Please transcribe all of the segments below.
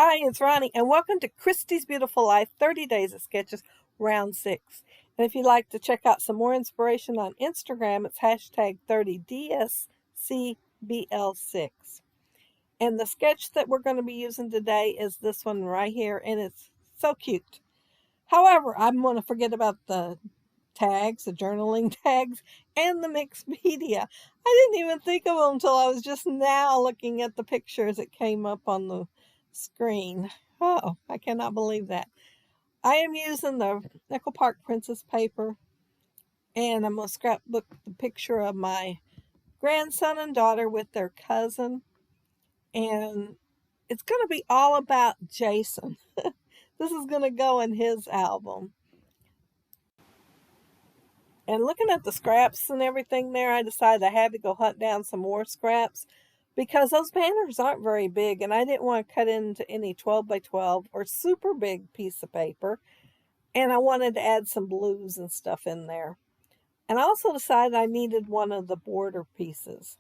Hi, it's Ronnie, and welcome to Christy's Beautiful Life 30 Days of Sketches, Round 6. And if you'd like to check out some more inspiration on Instagram, it's hashtag 30DSCBL6. And the sketch that we're going to be using today is this one right here, and it's so cute. However, I'm going to forget about the tags, the journaling tags, and the mixed media. I didn't even think of them until I was just now looking at the pictures that came up on the screen. Oh, I cannot believe that. I am using the Echo Park Princess paper, and I'm going to scrapbook the picture of my grandson and daughter with their cousin, and it's going to be all about Jason. This is going to go in his album. And looking at the scraps and everything there, I decided I had to go hunt down some more scraps because those banners aren't very big, and I didn't want to cut into any 12 by 12 or super big piece of paper. And I wanted to add some blues and stuff in there. And I also decided I needed one of the border pieces.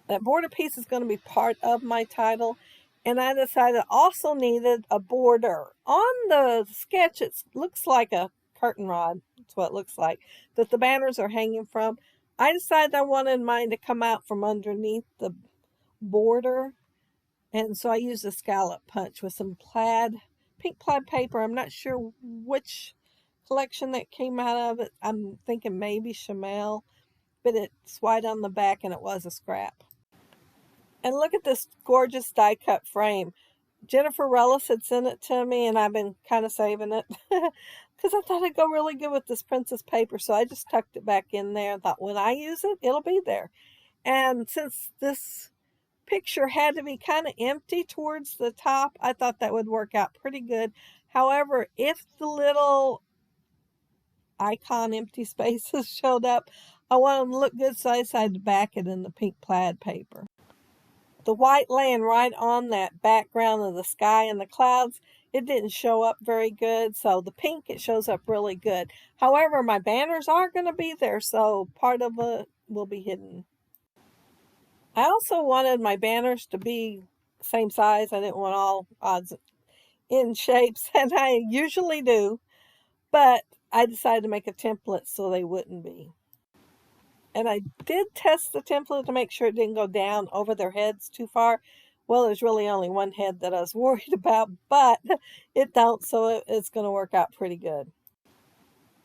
That border piece is going to be part of my title. And I decided I also needed a border. On the sketch, it looks like a curtain rod. That's what it looks like, that the banners are hanging from. I decided I wanted mine to come out from underneath the border. And so I used a scallop punch with some pink plaid paper. I'm not sure which collection that came out of it. I'm thinking maybe Chamel, but it's white on the back and it was a scrap. And look at this gorgeous die cut frame. Jennifer Rellis had sent it to me, and I've been kind of saving it because I thought it'd go really good with this princess paper. So I just tucked it back in there and thought when I use it, it'll be there. And since this picture had to be kind of empty towards the top, I thought that would work out pretty good. However, if the little icon empty spaces showed up, I want them to look good, so I decided to back it in the pink plaid paper. The white laying right on that background of the sky and the clouds, it didn't show up very good, so the pink, it shows up really good. However, my banners are going to be there, so part of it will be hidden. I also wanted my banners to be same size. I didn't want all odds in shapes, and I usually do, but I decided to make a template so they wouldn't be. And I did test the template to make sure it didn't go down over their heads too far. Well, there's really only one head that I was worried about, but it don't, so it's going to work out pretty good.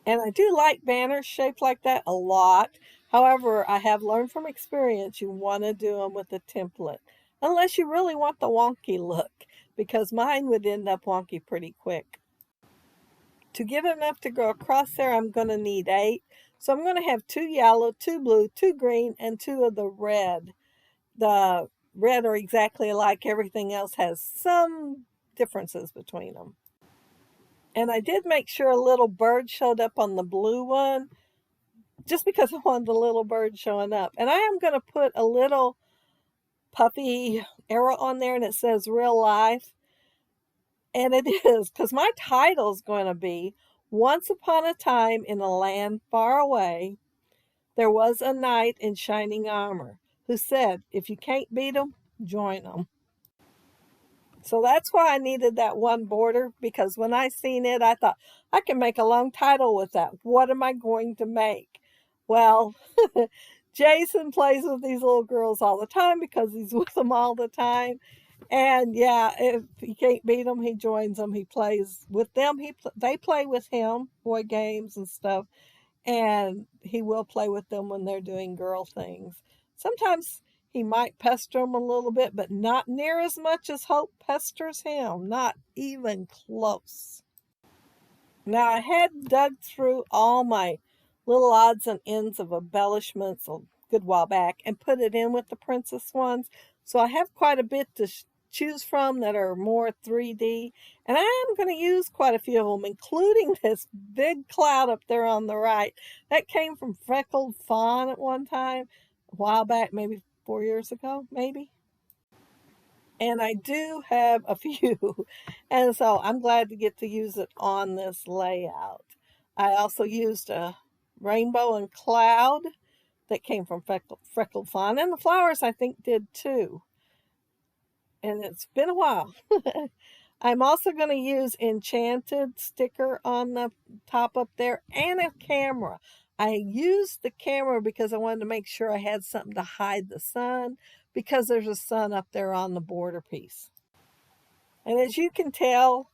And I do like banners shaped like that a lot. However, I have learned from experience you want to do them with a template, unless you really want the wonky look, because mine would end up wonky pretty quick. To get enough to go across there, I'm going to need 8. So I'm going to have 2 yellow, 2 blue, 2 green, and 2 of the red. The red are exactly alike. Everything else has some differences between them. And I did make sure a little bird showed up on the blue one, just because I wanted the little bird showing up. And I am going to put a little puffy arrow on there, and it says real life. And it is, because my title is going to be Once Upon a Time in a Land Far Away, there was a knight in shining armor who said, if you can't beat them, join them. So that's why I needed that one border, because when I seen it, I thought, I can make a long title with that. What am I going to make? Well, Jason plays with these little girls all the time because he's with them all the time. And yeah, if he can't beat them, he joins them. He plays with them. They play with him, boy games and stuff. And he will play with them when they're doing girl things. Sometimes he might pester them a little bit, but not near as much as Hope pesters him. Not even close. Now, I had dug through all my little odds and ends of embellishments a good while back and put it in with the princess ones. So I have quite a bit to choose from that are more 3D. And I am going to use quite a few of them, including this big cloud up there on the right. That came from Freckled Fawn at one time, a while back, maybe 4 years ago, maybe. And I do have a few. And so I'm glad to get to use it on this layout. I also used a rainbow and cloud that came from Freckled Fawn. And the flowers, I think, did too. and it's been a while. I'm also going to use Enchanted sticker on the top up there and a camera. I used the camera because I wanted to make sure I had something to hide the sun, because there's a sun up there on the border piece. And as you can tell,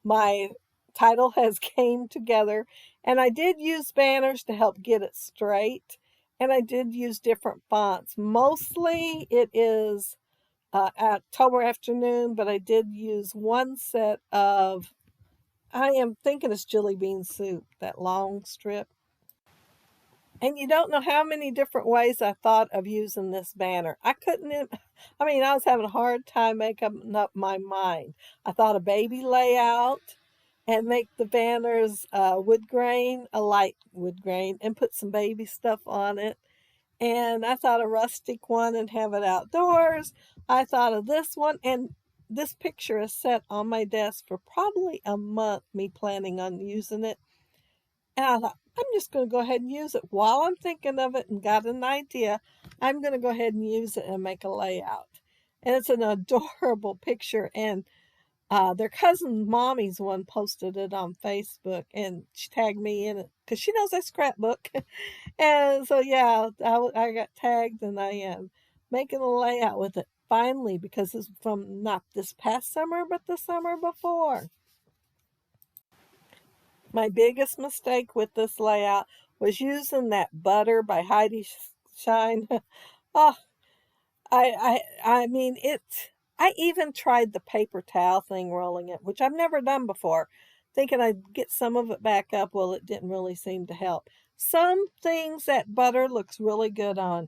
my title has came together, and I did use banners to help get it straight, and I did use different fonts. Mostly it is October afternoon, but I did use one set of, I am thinking it's jelly bean soup, that long strip. And you don't know how many different ways I thought of using this banner. I was having a hard time making up my mind. I thought a baby layout and make the banners wood grain, a light wood grain, and put some baby stuff on it. And I thought a rustic one and have it outdoors. I thought of this one, and this picture is set on my desk for probably a month, me planning on using it. And I thought, I'm just going to go ahead and use it while I'm thinking of it and got an idea. I'm going to go ahead and use it and make a layout. And it's an adorable picture. And their cousin Mommy's one posted it on Facebook, and she tagged me in it because she knows I scrapbook. And so, yeah, I got tagged, and I am making a layout with it finally, because it's from not this past summer, but the summer before. My biggest mistake with this layout was using that butter by Heidi Shine. Oh, I mean, I even tried the paper towel thing, rolling it, which I've never done before, thinking I'd get some of it back up. Well, it didn't really seem to help. Some things that butter looks really good on.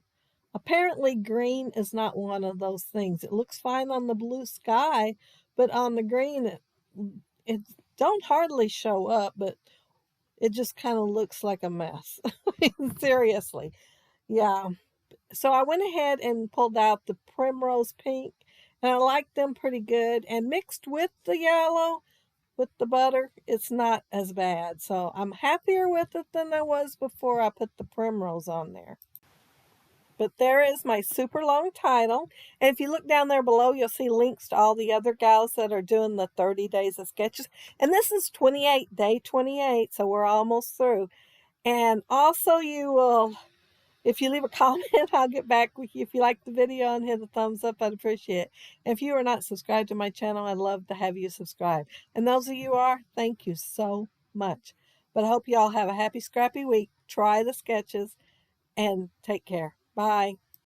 Apparently, green is not one of those things. It looks fine on the blue sky, but on the green, it don't hardly show up, but it just kind of looks like a mess. Seriously. Yeah. So I went ahead and pulled out the primrose pink, and I liked them pretty good. And mixed with the yellow, with the butter, it's not as bad. So I'm happier with it than I was before I put the primrose on there. But there is my super long title. And if you look down there below, you'll see links to all the other gals that are doing the 30 days of sketches. And this is 28, day 28, so we're almost through. And also you will, if you leave a comment, I'll get back with you. If you like the video and hit a thumbs up, I'd appreciate it. And if you are not subscribed to my channel, I'd love to have you subscribe. And those of you who are, thank you so much. But I hope you all have a happy, scrappy week. Try the sketches and take care. Bye.